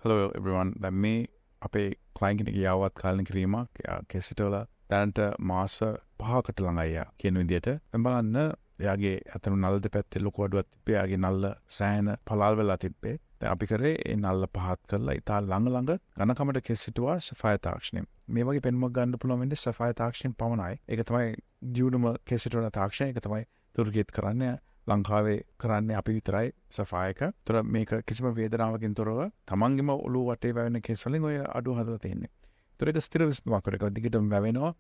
Hello everyone. දැන් මේ අපේ ක්ලයන්ට් කෙනෙක් යාවත් කාලෙන කිරීමක් කෙසට් වල දැනට මාස 5කට ළඟයි යා කියන විදිහට. දැන් බලන්න එයාගේ අතන නල්ල දෙපැත්තේ ලොකු අඩුවක් තිබ්බේ. එයාගේ නල්ල සෑහෙන පළල් වෙලා තිබ්බේ. දැන් අපි කරේ ඒ නල්ල පහත් කරලා ඉතාල ළඟ ඝනකමට කෙසටුවා සෆයර් තාක්ෂණය. මේ වගේ පෙන්වීමක් ගන්න පුළුවන් වෙන්නේ සෆයර් තාක්ෂණයෙන් පමණයි. ඒක තමයි ජීවුනම කෙසට් වල තාක්ෂණය. ඒක තමයි තුර්කියෙත් කරන්නේ. ලංකාවේ කරන්නේ අපි විතරයි සෆායක. ඒතර මේක කිසිම වේදනාවකින් තොරව තමන්ගේම ඔළුව වටේ වැවෙන කේස් වලින් ඔය අඩුව හදලා තියෙන්නේ. ඒතර ඒක ස්ථිර විසඳුමක් කරේක දිගටම වැවෙනවා.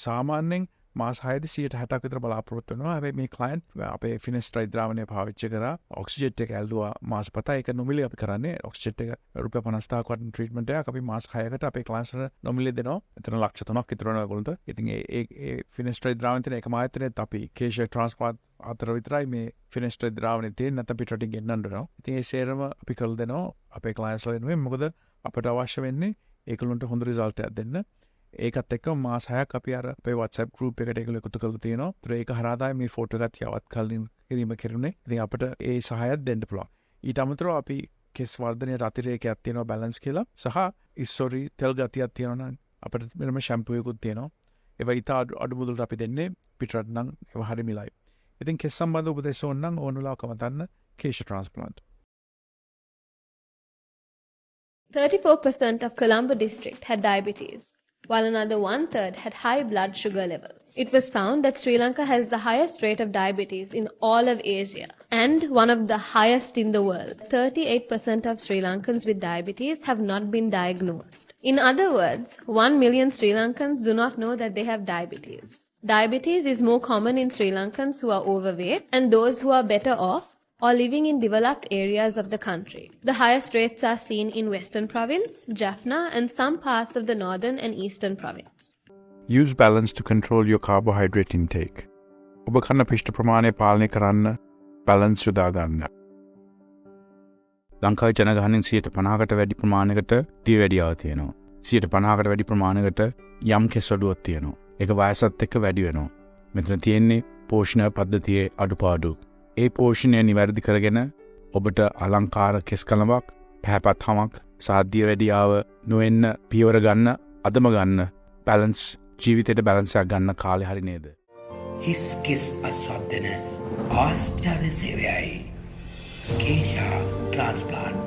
සාමාන්‍යයෙන් මාස 6දී 160ක් විතර බලාපොරොත්තු වෙනවා. හැබැයි මේ ක්ලයන්ට් අපේ ෆිනස්ට්‍රයිඩ් ද්‍රාවණය පාවිච්චි කරා ඔක්සිජන් එක ඇල්ලුවා මාස 7යි. ඒක නොමිලේ අපි කරන්නේ. ඔක්සිජන් එක රුපියල් 50,000ක් වටින ට්‍රීට්මන්ට් එකක් අපි මාස 6කට අපේ ක්ලයන්ට්ස්ට නොමිලේ දෙනවා. එතන ලක්ෂ 3ක් විතර වෙනවා ඒගොල්ලන්ට. ඉතින් ඒ ෆිනස්ට්‍රයිඩ් ද්‍රාවණය තියෙන එකම ආයතනයේත් අපි keshatransplant අතර විතරයි මේ ෆිනස්ට්‍රයිඩ් ද්‍රාවණය තියෙන්නේ. නැත්නම් පිටරටින් ගෙන්නන්න වෙනවා. ඉතින් ඒ සේරම අපි කරලා දෙනවා අපේ ක්ලයන්ට්ස් වෙනුවෙන්. මොකද අපිට අවශ්‍ය වෙන්නේ ඒගොල්ලන්ට හොඳ රිසල්ට් එකක් දෙන්න. ඒකත් එක්ක මාස 6ක් අපි අර අපේ WhatsApp group එකට ඒගොල්ලෝ එකතු කරලා තියෙනවා. ඒක හරහා තමයි මේ ෆොටෝ එකත් යවත් කිරීම කෙරුණේ. ඉතින් අපිට ඒ සහායත් දෙන්න පුළුවන්. ඊට අමතරව අපි කෙස් වර්ධනයේ අතිරේකයක් තියෙනවා බැලන්ස් කියලා. සහ ඉස්සොරි තෙල් ගතියක් තියෙනවා නම් අපිට මෙන්න ෂැම්පූ එකකුත් තියෙනවා. ඒවා ඊට අඩු මුදලට අපි දෙන්නේ පිටරට නම් ඒවා හරි මිලයි. ඉතින් කෙස් සම්බන්ධ උපදෙස් ඕන නම් ඕනලා කමතන්න keshatransplant. 34% of Colombo district had diabetes, while another one-third had high blood sugar levels. It was found that Sri Lanka has the highest rate of diabetes in all of Asia and one of the highest in the world. 38% of Sri Lankans with diabetes have not been diagnosed. In other words, 1 million Sri Lankans do not know that they have diabetes. Diabetes is more common in Sri Lankans who are overweight and those who are better off or living in developed areas of the country. The highest rates are seen in Western Province, Jaffna and some parts of the Northern and Eastern Province. Use balance to control your carbohydrate intake. ඔබ කන පිෂ්ඨ ප්‍රමාණය පාලනය කරන්න balance යොදා ගන්න. ලංකාවේ ජනගහනයෙන් 50%කට වැඩි ප්‍රමාණයකට දියවැඩියාව තියෙනවා. 50%කට වැඩි ප්‍රමාණයකට යම් කෙස්වලුවක් තියෙනවා. ඒක වයසත් එක්ක වැඩි වෙනවා. මෙතන තියෙන්නේ පෝෂණ පද්ධතියේ අඩුපාඩු. ඒ පෝෂණය නිවැරදි කරගෙන ඔබට අලංකාර කෙස් කලමක්, පැහැපත් හමක්, සාධ්‍ය වැඩියාව නොවෙන්න පියවර ගන්න, අදම ගන්න, බැලන්ස් ජීවිතේට බැලන්ස් එකක් ගන්න කාලේ හරි නේද? හිස් කෙස් අස්වද්දන ආශ්චර්ය සේවයයි. kesha transplant